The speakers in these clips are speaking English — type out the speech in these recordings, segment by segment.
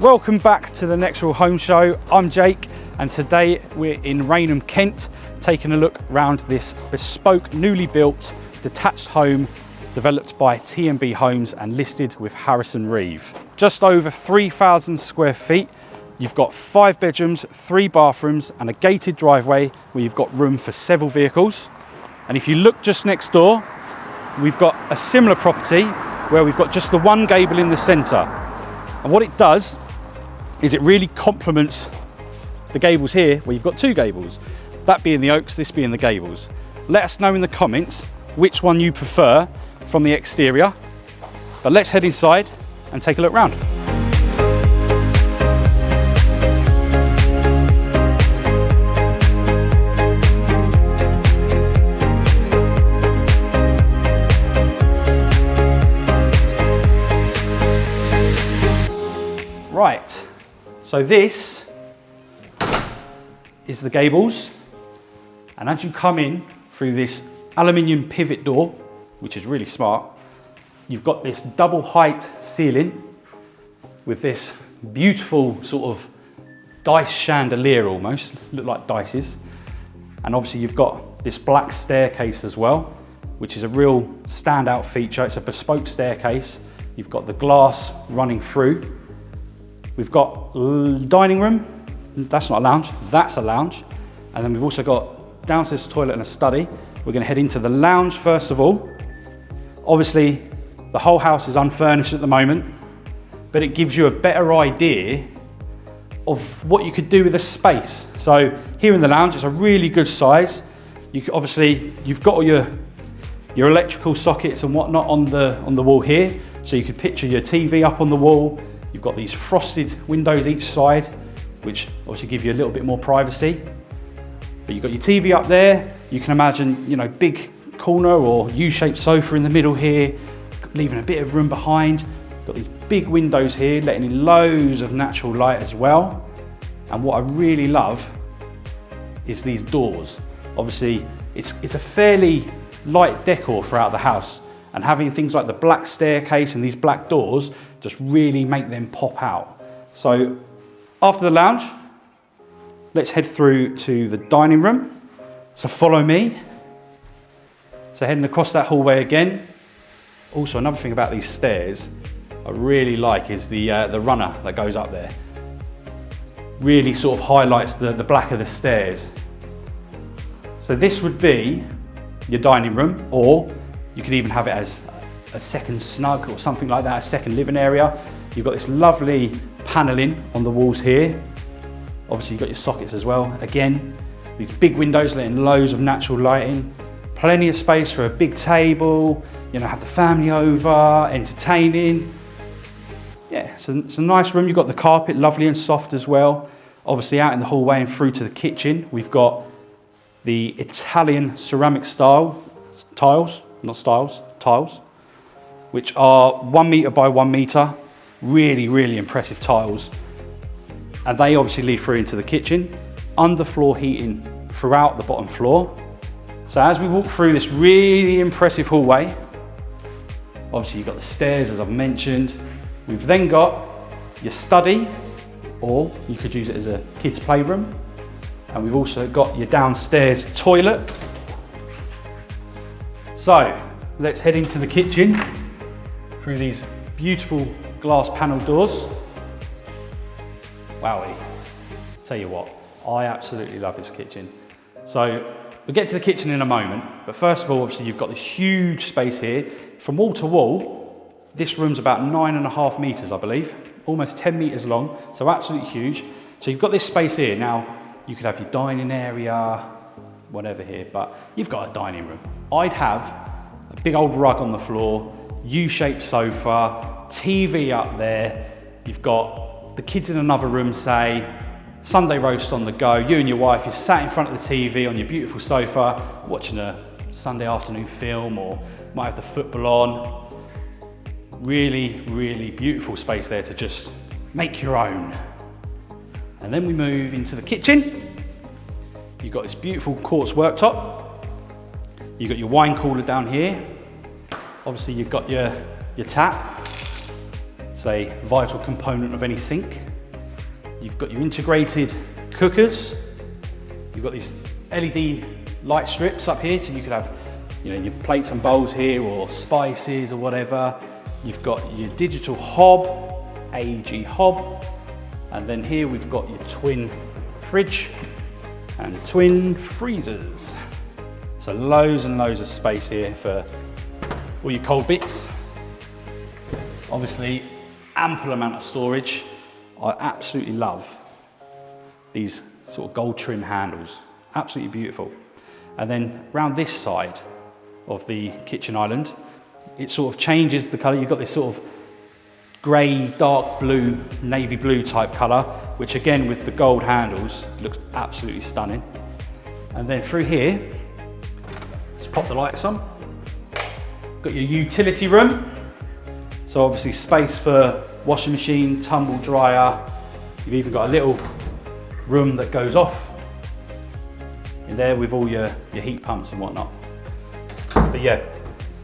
Welcome back to the NexReel Home Show. I'm Jake, and today we're in Rainham, Kent, taking a look around this bespoke, newly built, detached home developed by T&B Homes and listed with Harrison Reeve. Just over 3,000 square feet. You've got 5 bedrooms, 3 bathrooms, and a gated driveway where you've got room for several vehicles. And if you look just next door, we've got a similar property where we've got just the one gable in the centre. And what it does is it really complements the gables here where you've got 2 gables. That being the oaks, this being the gables. Let us know in the comments which one you prefer from the exterior. But let's head inside and take a look round. Right, so this is the gables, and as you come in through this aluminium pivot door, which is really smart, you've got this double height ceiling with this beautiful sort of dice chandelier almost, look like dices. And obviously you've got this black staircase as well, which is a real standout feature. It's a bespoke staircase. You've got the glass running through. We've got dining room, that's not a lounge, that's a lounge. And then we've also got downstairs toilet and a study. We're gonna head into the lounge first of all. Obviously, the whole house is unfurnished at the moment, but it gives you a better idea of what you could do with the space. So here in the lounge, it's a really good size. Obviously, you've got all your electrical sockets and whatnot on the wall here. So you could picture your TV up on the wall. You've got these frosted windows each side, which obviously give you a little bit more privacy. But you've got your TV up there. You can imagine, big corner or U-shaped sofa in the middle here, leaving a bit of room behind. Got these big windows here, letting in loads of natural light as well. And what I really love is these doors. Obviously, it's a fairly light decor throughout the house, and having things like the black staircase and these black doors just really make them pop out. So after the lounge, let's head through to the dining room. So follow me. So heading across that hallway again. Also, another thing about these stairs I really like is the runner that goes up there. Really sort of highlights the black of the stairs. So this would be your dining room, or you could even have it as a second snug or something like that, a second living area. You've got this lovely paneling on the walls here. Obviously you've got your sockets as well. Again, these big windows letting loads of natural light in. Plenty of space for a big table, have the family over, entertaining. Yeah, it's a nice room. You've got the carpet, lovely and soft as well. Obviously out in the hallway and through to the kitchen, we've got the Italian ceramic style tiles, which are 1 metre by 1 metre. Really, really impressive tiles. And they obviously lead through into the kitchen. Underfloor heating throughout the bottom floor. So as we walk through this really impressive hallway, obviously you've got the stairs as I've mentioned. We've then got your study, or you could use it as a kids' playroom. And we've also got your downstairs toilet. So let's head into the kitchen through these beautiful glass panel doors. Wowie, tell you what, I absolutely love this kitchen. So we'll get to the kitchen in a moment, but first of all, obviously you've got this huge space here. From wall to wall, this room's about 9.5 metres, I believe, almost 10 metres long, so absolutely huge. So you've got this space here. Now, you could have your dining area, whatever here, but you've got a dining room. I'd have a big old rug on the floor, U-shaped sofa, TV up there. You've got the kids in another room, say, Sunday roast on the go. You and your wife, you're sat in front of the TV on your beautiful sofa, watching a Sunday afternoon film, or might have the football on. Really, really beautiful space there to just make your own. And then we move into the kitchen. You've got this beautiful quartz worktop. You've got your wine cooler down here. Obviously you've got your tap. It's a vital component of any sink. You've got your integrated cookers. You've got these LED light strips up here, so you could have, you know, your plates and bowls here, or spices or whatever. You've got your digital hob, AEG hob, and then here we've got your twin fridge and twin freezers. So loads and loads of space here for all your cold bits. Obviously, ample amount of storage. I absolutely love these sort of gold trim handles. Absolutely beautiful. And then round this side of the kitchen island, it sort of changes the colour. You've got this sort of grey, dark blue, navy blue type colour, which again with the gold handles looks absolutely stunning. And then through here, let's pop the lights on. Got your utility room. So obviously space for washing machine, tumble dryer. You've even got a little room that goes off in there with all your heat pumps and whatnot. But yeah,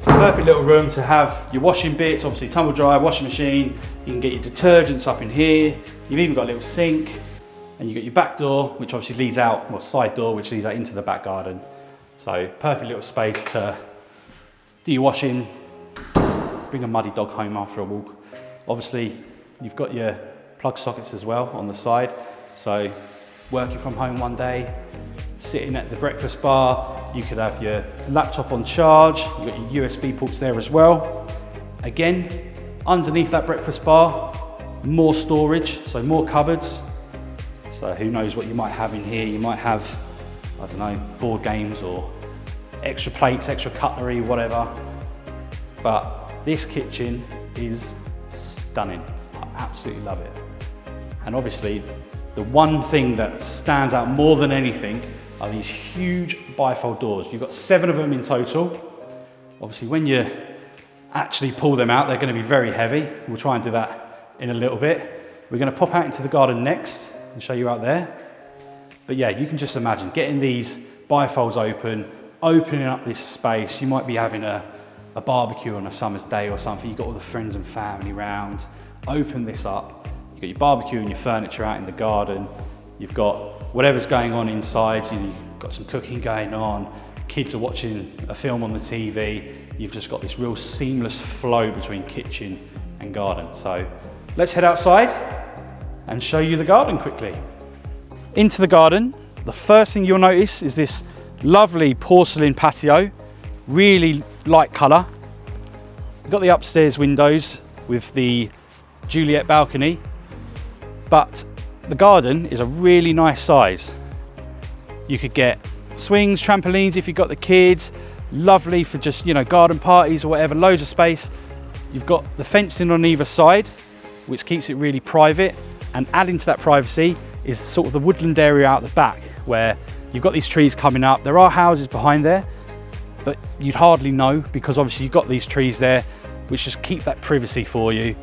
perfect little room to have your washing bits, obviously tumble dryer, washing machine. You can get your detergents up in here. You've even got a little sink, and you've got your back door, which obviously leads out, or side door, which leads out into the back garden. So perfect little space to do your washing, bring a muddy dog home after a walk. Obviously, you've got your plug sockets as well on the side. So working from home one day, sitting at the breakfast bar, you could have your laptop on charge. You've got your USB ports there as well. Again, underneath that breakfast bar, more storage, so more cupboards. So who knows what you might have in here. You might have, I don't know, board games or extra plates, extra cutlery, whatever. But this kitchen is stunning. I absolutely love it. And obviously, the one thing that stands out more than anything are these huge bifold doors. You've got 7 of them in total. Obviously, when you actually pull them out, they're going to be very heavy. We'll try and do that in a little bit. We're going to pop out into the garden next and show you out there. But yeah, you can just imagine getting these bifolds open, opening up this space. You might be having a barbecue on a summer's day or something. You've got all the friends and family round. Open this up. You've got your barbecue and your furniture out in the garden. You've got whatever's going on inside. You've got some cooking going on. Kids are watching a film on the TV. You've just got this real seamless flow between kitchen and garden. So let's head outside and show you the garden quickly. Into the garden, the first thing you'll notice is this lovely porcelain patio, really light colour. We've got the upstairs windows with the Juliet balcony, but the garden is a really nice size. You could get swings, trampolines if you've got the kids, lovely for just, you know, garden parties or whatever, loads of space. You've got the fencing on either side, which keeps it really private, and adding to that privacy is sort of the woodland area out the back where you've got these trees coming up. There are houses behind there, but you'd hardly know because obviously you've got these trees there which just keep that privacy for you.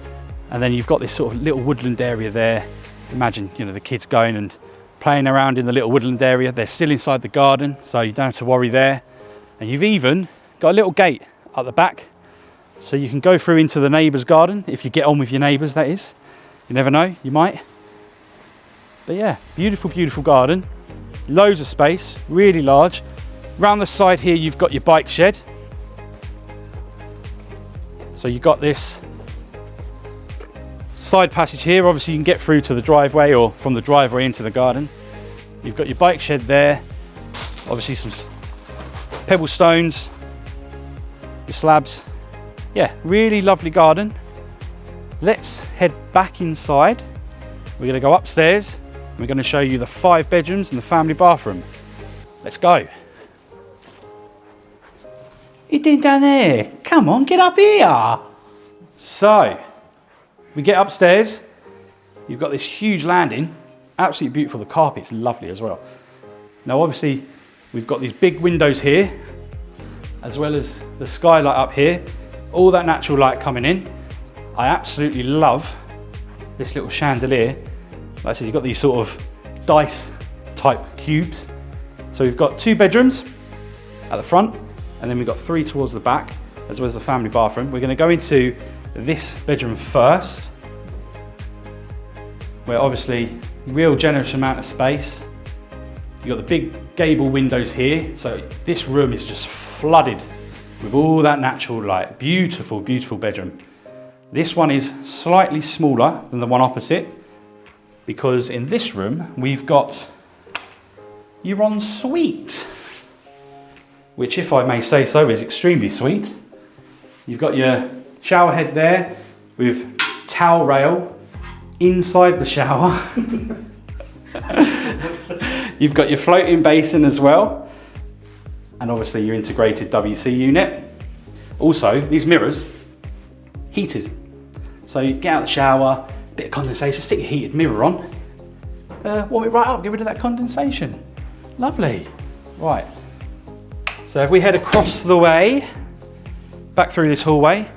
And then you've got this sort of little woodland area there. Imagine, you know, the kids going and playing around in the little woodland area. They're still inside the garden, so you don't have to worry there. And you've even got a little gate at the back, so you can go through into the neighbour's garden, if you get on with your neighbours, that is. You never know, you might. But yeah, beautiful, beautiful garden. Loads of space, really large. Round the side here, you've got your bike shed. So you've got this side passage here. Obviously you can get through to the driveway or from the driveway into the garden. You've got your bike shed there. Obviously some pebble stones, your slabs. Yeah, really lovely garden. Let's head back inside. We're going to go upstairs. We're going to show you the 5 bedrooms and the family bathroom. Let's go. You doing down there? Come on, get up here. So, we get upstairs. You've got this huge landing. Absolutely beautiful. The carpet's lovely as well. Now, obviously, we've got these big windows here, as well as the skylight up here. All that natural light coming in. I absolutely love this little chandelier. Like I said, you've got these sort of dice type cubes. So we've got 2 bedrooms at the front, and then we've got 3 towards the back, as well as the family bathroom. We're going to go into this bedroom first. where obviously real generous amount of space. You've got the big gable windows here, so this room is just flooded with all that natural light. Beautiful, beautiful bedroom. This one is slightly smaller than the one opposite, because in this room we've got your ensuite, which, if I may say so, is extremely sweet. You've got your shower head there with towel rail inside the shower. You've got your floating basin as well, and obviously your integrated WC unit. Also, these mirrors, heated. So you get out of the shower, bit of condensation, stick your heated mirror on, warm it right up, get rid of that condensation. Lovely. Right. So if we head across the way, back through this hallway,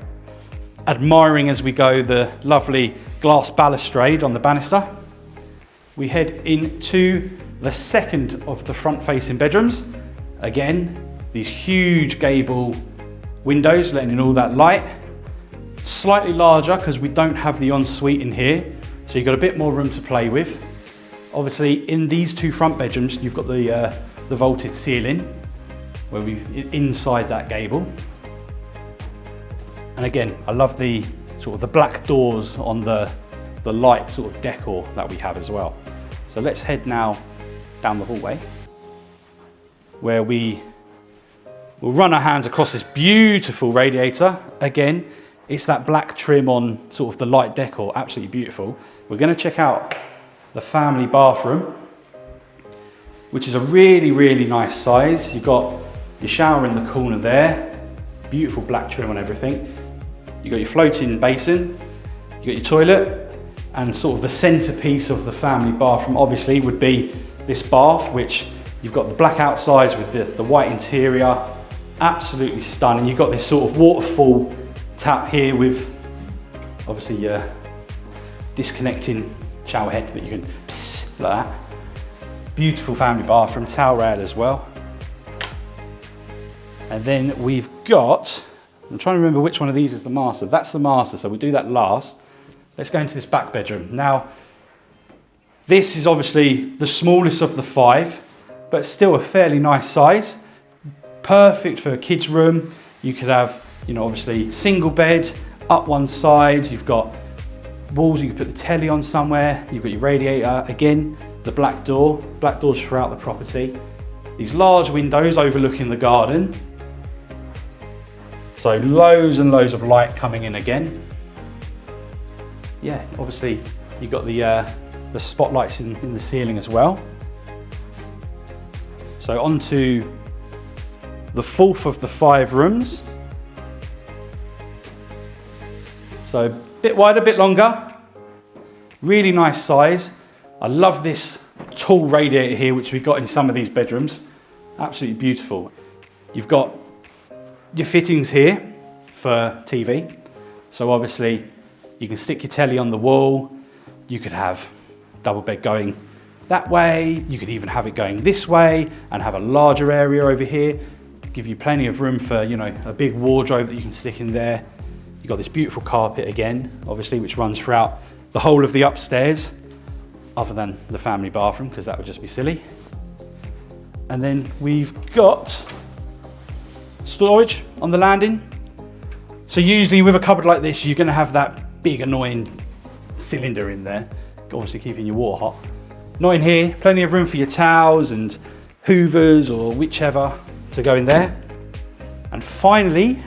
admiring as we go the lovely glass balustrade on the banister, we head into the second of the front-facing bedrooms. Again, these huge gable windows letting in all that light. Slightly larger because we don't have the ensuite in here, so you've got a bit more room to play with. Obviously, in these two front bedrooms, you've got the vaulted ceiling, where we inside that gable. And again, I love the sort of the black doors on the light sort of decor that we have as well. So let's head now down the hallway, where we will run our hands across this beautiful radiator. Again, it's that black trim on sort of the light decor, absolutely beautiful. We're going to check out the family bathroom, which is a really, really nice size. You've got your shower in the corner there, beautiful black trim on everything. You've got your floating basin, you've got your toilet, and sort of the centerpiece of the family bathroom obviously would be this bath, which you've got the black outsides with the white interior, absolutely stunning. You've got this sort of waterfall tap here with obviously your disconnecting shower head that you can pss, like that. Beautiful family bathroom, towel rail as well. And then we've got, I'm trying to remember which one of these is the master. That's the master, so we'll do that last. Let's go into this back bedroom. Now, this is obviously the smallest of the five, but still a fairly nice size. Perfect for a kid's room. You could have, you know, obviously single bed, up one side. You've got walls, you could put the telly on somewhere. You've got your radiator. Again, the black doors throughout the property. These large windows overlooking the garden. So loads and loads of light coming in again. Yeah, obviously you've got the spotlights in the ceiling as well. So on to the fourth of the five rooms. So a bit wider, a bit longer. Really nice size. I love this tall radiator here, which we've got in some of these bedrooms. Absolutely beautiful. You've got your fittings here for TV. So obviously you can stick your telly on the wall. You could have double bed going that way. You could even have it going this way and have a larger area over here. Give you plenty of room for, you know, a big wardrobe that you can stick in there. You've got this beautiful carpet again, obviously, which runs throughout the whole of the upstairs, other than the family bathroom, because that would just be silly. And then we've got storage on the landing. So usually with a cupboard like this, you're going to have that big annoying cylinder in there, obviously keeping your water hot. Not in here, plenty of room for your towels and hoovers or whichever to go in there. And finally,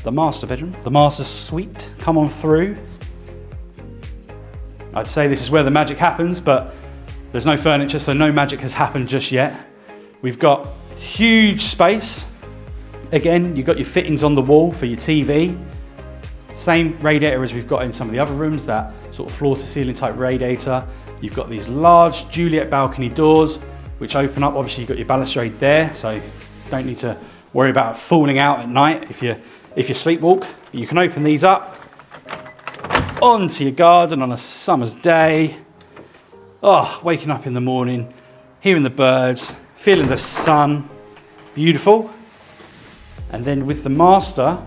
the master bedroom, the master suite. Come on through. I'd say this is where the magic happens, but there's no furniture, so no magic has happened just yet. We've got huge space. Again, you've got your fittings on the wall for your TV. Same radiator as we've got in some of the other rooms, that sort of floor to ceiling type radiator. You've got these large Juliet balcony doors, which open up. Obviously you've got your balustrade there, so you don't need to worry about falling out at night if you sleepwalk. You can open these up onto your garden on a summer's day. Oh, waking up in the morning, hearing the birds, feeling the sun, beautiful. And then with the master,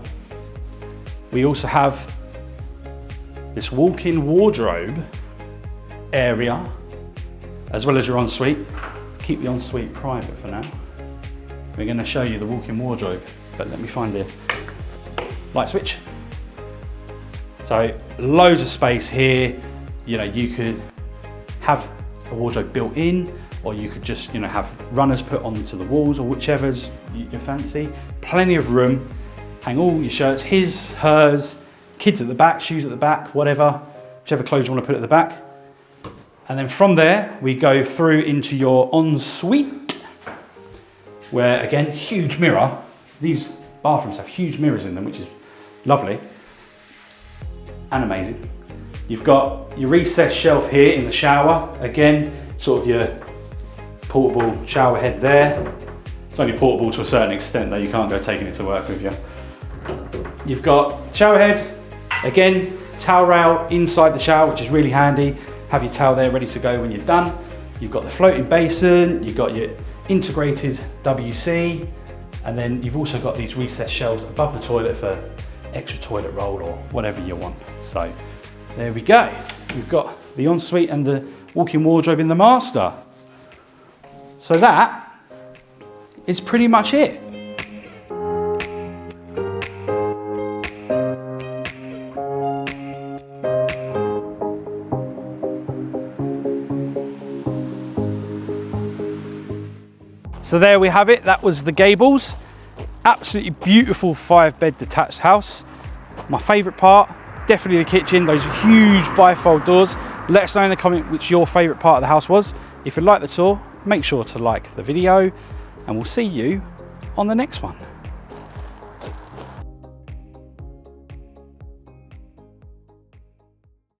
we also have this walk-in wardrobe, area, as well as your ensuite. Keep the ensuite private for now. We're going to show you the walk-in wardrobe, but let me find the light switch. So loads of space here. You know, you could have a wardrobe built in, or you could just, you know, have runners put onto the walls, or whichever's you fancy. Plenty of room. Hang all your shirts, his, hers, kids at the back, shoes at the back, whatever, whichever clothes you want to put at the back. And then from there, we go through into your ensuite, where again, huge mirror. These bathrooms have huge mirrors in them, which is lovely and amazing. You've got your recessed shelf here in the shower. Again, sort of your portable shower head there. It's only portable to a certain extent though, you can't go taking it to work with you. You've got shower head, again, towel rail inside the shower, which is really handy. Have your towel there ready to go when you're done. You've got the floating basin, you've got your integrated WC, and then you've also got these recessed shelves above the toilet for extra toilet roll or whatever you want. So there we go. We've got the ensuite and the walk-in wardrobe in the master. So that is pretty much it. So there we have it. That was the Gables. Absolutely beautiful 5-bed detached house. My favourite part, definitely the kitchen, those huge bifold doors. Let us know in the comment which your favourite part of the house was. If you like the tour, make sure to like the video, and we'll see you on the next one.